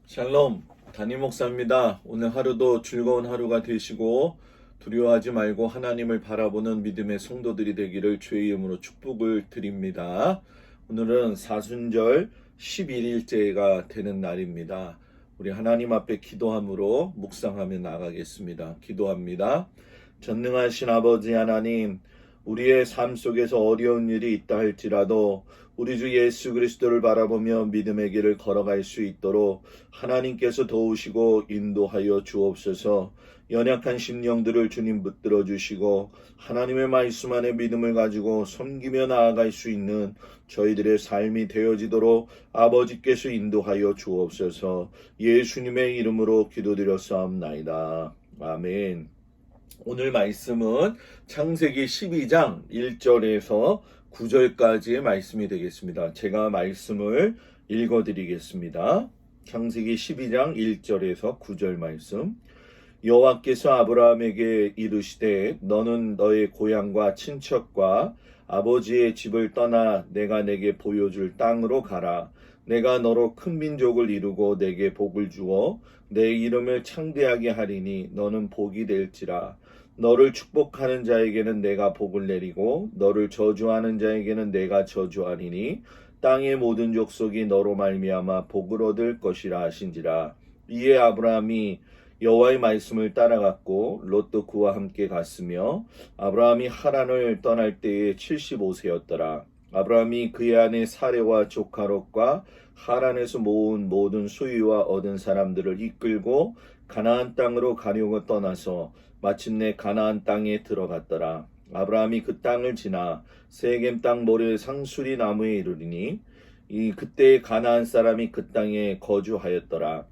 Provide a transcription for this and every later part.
샬롬, 담임 목사입니다. 오늘 하루도 즐거운 하루가 되시고 두려워하지 말고 하나님을 바라보는 믿음의 성도들이 되기를 주의 이름으로 축복을 드립니다. 오늘은 사순절 11일째가 되는 날입니다. 우리 하나님 앞에 기도함으로 묵상하며 나가겠습니다. 기도합니다. 전능하신 아버지 하나님, 우리의 삶 속에서 어려운 일이 있다 할지라도 우리 주 예수 그리스도를 바라보며 믿음의 길을 걸어갈 수 있도록 하나님께서 도우시고 인도하여 주옵소서. 연약한 심령들을 주님 붙들어 주시고 하나님의 말씀 안에 믿음을 가지고 섬기며 나아갈 수 있는 저희들의 삶이 되어지도록 아버지께서 인도하여 주옵소서. 예수님의 이름으로 기도드렸사옵나이다. 아멘. 오늘 말씀은 창세기 12장 1절에서 9절까지의 말씀이 되겠습니다. 제가 말씀을 읽어드리겠습니다. 창세기 12장 1절에서 9절 말씀. 여호와께서 아브라함에게 이르시되 너는 너의 고향과 친척과 아버지의 집을 떠나 내가 내게 보여줄 땅으로 가라. 내가 너로 큰 민족을 이루고 내게 복을 주어 내 이름을 창대하게 하리니 너는 복이 될지라. 너를 축복하는 자에게는 내가 복을 내리고 너를 저주하는 자에게는 내가 저주하리니 땅의 모든 족속이 너로 말미암아 복을 얻을 것이라 하신지라. 이에 아브라함이 여호와의 말씀을 따라갔고 롯도 그와 함께 갔으며 아브라함이 하란을 떠날 때에 75세였더라. 아브라함이 그의 아내 사레와 조카 롯과 하란에서 모은 모든 소유와 얻은 사람들을 이끌고 가나안 땅으로 가려고 떠나서 마침내 가나안 땅에 들어갔더라. 아브라함이 그 땅을 지나 세겜 땅 모래 상수리 나무에 이르리니 그때 가나안 사람이 그 땅에 거주하였더라.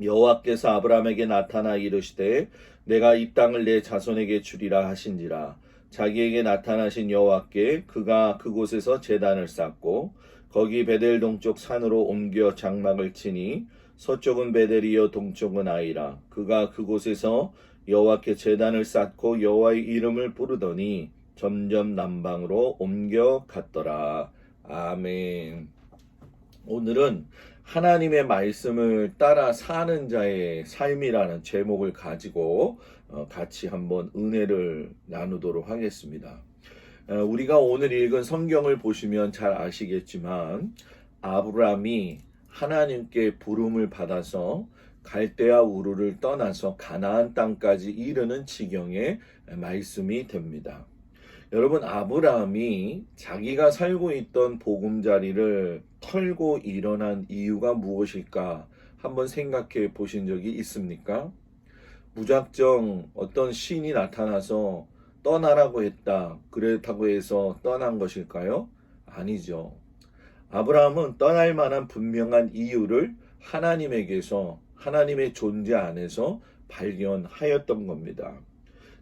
여호와께서 아브라함에게 나타나 이르시되 내가 이 땅을 내 자손에게 주리라 하신지라. 자기에게 나타나신 여호와께 그가 그곳에서 제단을 쌓고 거기 베델 동쪽 산으로 옮겨 장막을 치니 서쪽은 베델이요 동쪽은 아이라. 그가 그곳에서 여호와께 제단을 쌓고 여호와의 이름을 부르더니 점점 남방으로 옮겨 갔더라. 아멘. 오늘은 하나님의 말씀을 따라 사는 자의 삶이라는 제목을 가지고 같이 한번 은혜를 나누도록 하겠습니다. 우리가 오늘 읽은 성경을 보시면 잘 아시겠지만 아브라함이 하나님께 부름을 받아서 갈대아 우르를 떠나서 가나안 땅까지 이르는 지경의 말씀이 됩니다. 여러분, 아브라함이 자기가 살고 있던 보금자리를 털고 일어난 이유가 무엇일까 한번 생각해 보신 적이 있습니까? 무작정 어떤 신이 나타나서 떠나라고 했다, 그렇다고 해서 떠난 것일까요? 아니죠. 아브라함은 떠날 만한 분명한 이유를 하나님에게서, 하나님의 존재 안에서 발견하였던 겁니다.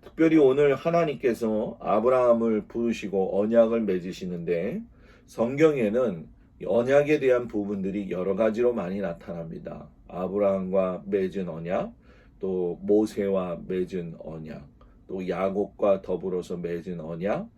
특별히 오늘 하나님께서 아브라함을 부르시고 언약을 맺으시는데 성경에는 언약에 대한 부분들이 여러 가지로 많이 나타납니다. 아브라함과 맺은 언약, 또 모세와 맺은 언약, 또 야곱과 더불어서 맺은 언약.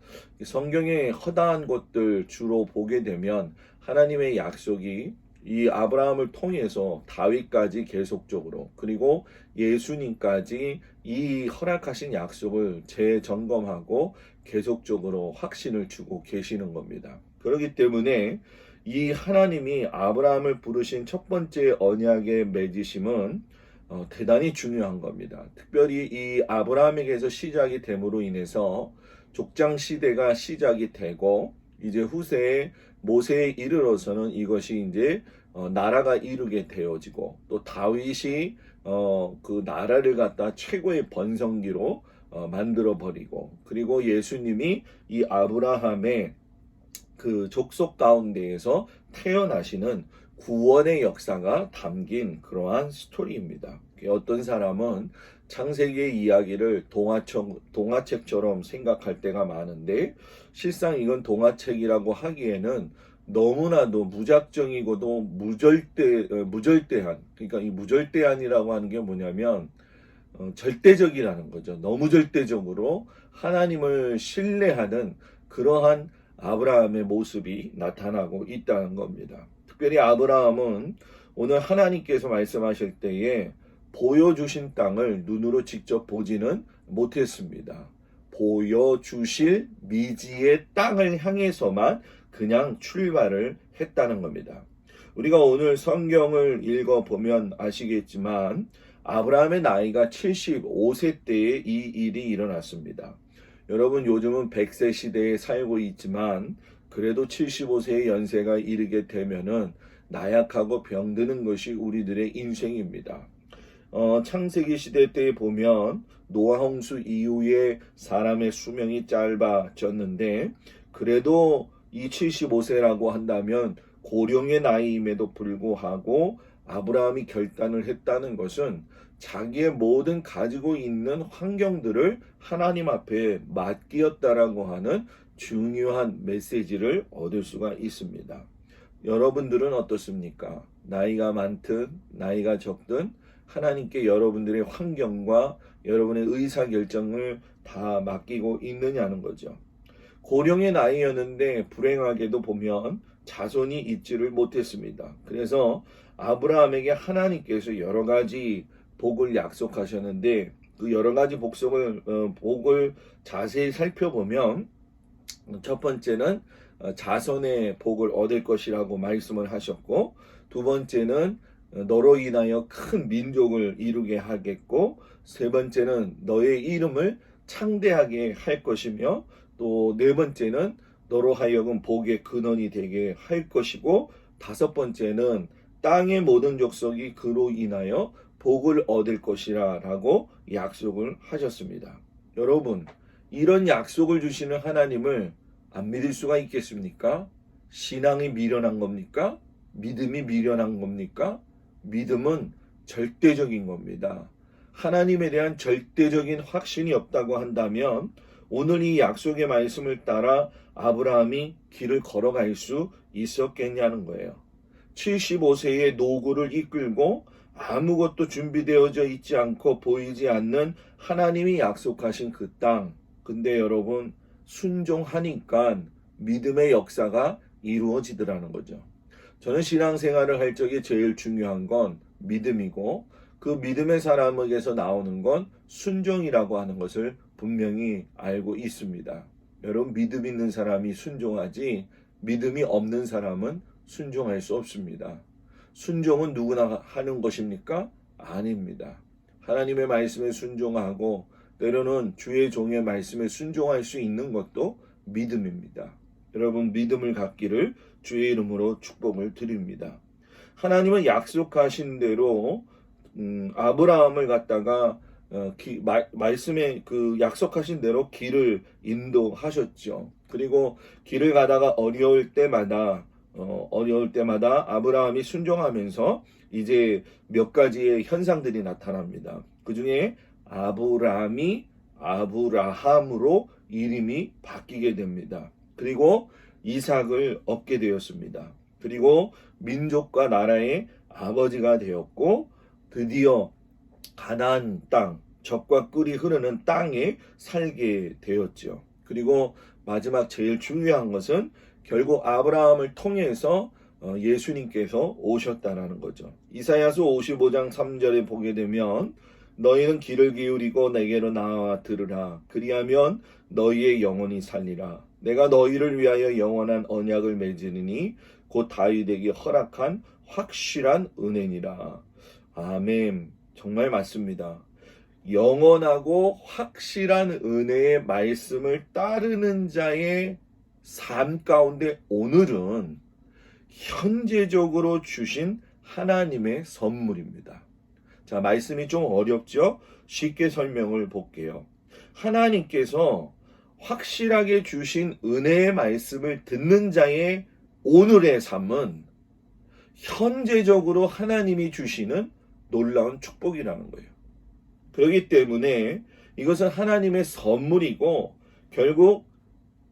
성경의 허다한 것들 주로 보게 되면 하나님의 약속이 이 아브라함을 통해서 다윗까지 계속적으로, 그리고 예수님까지 이 허락하신 약속을 재점검하고 계속적으로 확신을 주고 계시는 겁니다. 그렇기 때문에 이 하나님이 아브라함을 부르신 첫 번째 언약의 맺으심은 대단히 중요한 겁니다. 특별히 이 아브라함에게서 시작이 됨으로 인해서 족장 시대가 시작이 되고 이제 후세에 모세에 이르러서는 이것이 이제 나라가 이루게 되어지고 또 다윗이 그 나라를 갖다 최고의 번성기로 만들어 버리고, 그리고 예수님이 이 아브라함의 그 족속 가운데에서 태어나시는 구원의 역사가 담긴 그러한 스토리입니다. 어떤 사람은 창세기의 이야기를 동화책처럼 생각할 때가 많은데 실상 이건 동화책이라고 하기에는 너무나도 무작정이고도 무절대한, 그러니까 이 무절대한이라고 하는 게 뭐냐면 절대적이라는 거죠. 너무 절대적으로 하나님을 신뢰하는 그러한 아브라함의 모습이 나타나고 있다는 겁니다. 특별히 아브라함은 오늘 하나님께서 말씀하실 때에 보여주신 땅을 눈으로 직접 보지는 못했습니다. 보여주실 미지의 땅을 향해서만 그냥 출발을 했다는 겁니다. 우리가 오늘 성경을 읽어보면 아시겠지만 아브라함의 나이가 75세 때에 이 일이 일어났습니다. 여러분 요즘은 100세 시대에 살고 있지만 그래도 75세의 연세가 이르게 되면은 나약하고 병드는 것이 우리들의 인생입니다. 창세기 시대 때 보면 노아 홍수 이후에 사람의 수명이 짧아졌는데 그래도 이 75세라고 한다면 고령의 나이임에도 불구하고 아브라함이 결단을 했다는 것은 자기의 모든 가지고 있는 환경들을 하나님 앞에 맡기었다라고 하는 중요한 메시지를 얻을 수가 있습니다. 여러분들은 어떻습니까? 나이가 많든 나이가 적든 하나님께 여러분들의 환경과 여러분의 의사결정을 다 맡기고 있느냐는 거죠. 고령의 나이였는데 불행하게도 보면 자손이 있지를 못했습니다. 그래서 아브라함에게 하나님께서 여러 가지 복을 약속하셨는데 그 여러 가지 복을 자세히 살펴보면 첫 번째는 자손의 복을 얻을 것이라고 말씀을 하셨고 두 번째는 너로 인하여 큰 민족을 이루게 하겠고 세 번째는 너의 이름을 창대하게 할 것이며 또 네 번째는 너로 하여금 복의 근원이 되게 할 것이고 다섯 번째는 땅의 모든 족속이 그로 인하여 복을 얻을 것이라 라고 약속을 하셨습니다. 여러분 이런 약속을 주시는 하나님을 안 믿을 수가 있겠습니까? 신앙이 미련한 겁니까? 믿음이 미련한 겁니까? 믿음은 절대적인 겁니다. 하나님에 대한 절대적인 확신이 없다고 한다면 오늘 이 약속의 말씀을 따라 아브라함이 길을 걸어갈 수 있었겠냐는 거예요. 75세의 노구를 이끌고 아무것도 준비되어져 있지 않고 보이지 않는 하나님이 약속하신 그 땅. 근데 여러분 순종하니까 믿음의 역사가 이루어지더라는 거죠. 저는 신앙생활을 할 적에 제일 중요한 건 믿음이고 그 믿음의 사람에게서 나오는 건 순종이라고 하는 것을 분명히 알고 있습니다. 여러분 믿음 있는 사람이 순종하지 믿음이 없는 사람은 순종할 수 없습니다. 순종은 누구나 하는 것입니까? 아닙니다. 하나님의 말씀에 순종하고 때로는 주의 종의 말씀에 순종할 수 있는 것도 믿음입니다. 여러분 믿음을 갖기를 주의 이름으로 축복을 드립니다. 하나님은 약속하신 대로 아브라함을 갖다가 말씀에 그 약속하신 대로 길을 인도하셨죠. 그리고 길을 가다가 어려울 때마다 아브라함이 순종하면서 이제 몇 가지의 현상들이 나타납니다. 그 중에 아브라함이 아브라함으로 이름이 바뀌게 됩니다. 그리고 이삭을 얻게 되었습니다. 그리고 민족과 나라의 아버지가 되었고 드디어 가나안 땅, 젖과 꿀이 흐르는 땅에 살게 되었죠. 그리고 마지막 제일 중요한 것은 결국 아브라함을 통해서 예수님께서 오셨다라는 거죠. 이사야서 55장 3절에 보게 되면 너희는 귀를 기울이고 내게로 나와 들으라. 그리하면 너희의 영혼이 살리라. 내가 너희를 위하여 영원한 언약을 맺으리니 곧 다윗에게 허락한 확실한 은혜니라. 아멘. 정말 맞습니다. 영원하고 확실한 은혜의 말씀을 따르는 자의 삶 가운데 오늘은 현재적으로 주신 하나님의 선물입니다. 자, 말씀이 좀 어렵죠? 쉽게 설명을 볼게요. 하나님께서 확실하게 주신 은혜의 말씀을 듣는 자의 오늘의 삶은 현재적으로 하나님이 주시는 놀라운 축복이라는 거예요. 그렇기 때문에 이것은 하나님의 선물이고 결국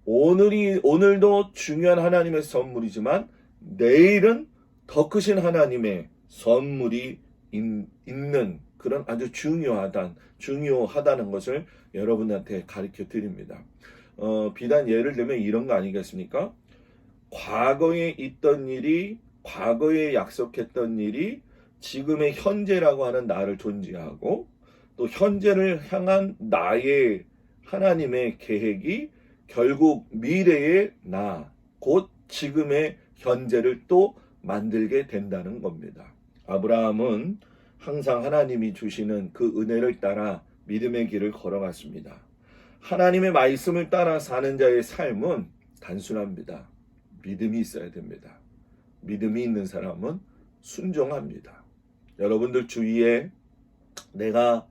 오늘도 중요한 하나님의 선물이지만 내일은 더 크신 하나님의 선물이 있는 그런 아주 중요하다는 것을 여러분한테 가르쳐 드립니다. 비단 예를 들면 이런 거 아니겠습니까? 과거에 있던 일이 과거에 약속했던 일이 지금의 현재라고 하는 나를 존재하고 또 현재를 향한 나의 하나님의 계획이 결국 미래의 나, 곧 지금의 현재를 또 만들게 된다는 겁니다. 아브라함은 항상 하나님이 주시는 그 은혜를 따라 믿음의 길을 걸어갔습니다. 하나님의 말씀을 따라 사는 자의 삶은 단순합니다. 믿음이 있어야 됩니다. 믿음이 있는 사람은 순종합니다. 여러분들 주위에 내가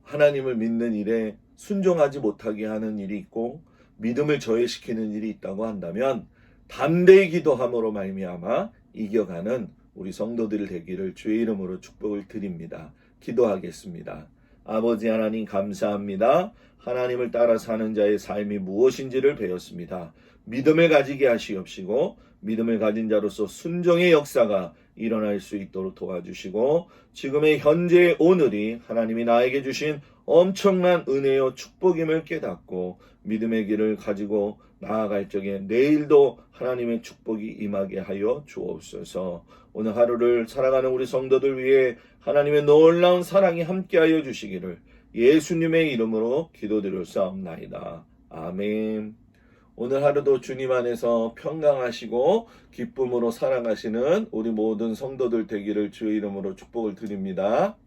하나님을 믿는 일에 순종하지 못하게 하는 일이 있고 믿음을 저해시키는 일이 있다고 한다면 담대히 기도함으로 말미암아 이겨가는 우리 성도들 되기를 주의 이름으로 축복을 드립니다. 기도하겠습니다. 아버지 하나님 감사합니다. 하나님을 따라 사는 자의 삶이 무엇인지를 배웠습니다. 믿음을 가지게 하시옵시고 믿음을 가진 자로서 순종의 역사가 일어날 수 있도록 도와주시고 지금의 현재의 오늘이 하나님이 나에게 주신 엄청난 은혜요 축복임을 깨닫고 믿음의 길을 가지고 나아갈 적에 내일도 하나님의 축복이 임하게 하여 주옵소서. 오늘 하루를 살아가는 우리 성도들 위해 하나님의 놀라운 사랑이 함께하여 주시기를 예수님의 이름으로 기도드렸사옵나이다. 아멘. 오늘 하루도 주님 안에서 평강하시고 기쁨으로 살아가시는 우리 모든 성도들 되기를 주의 이름으로 축복을 드립니다.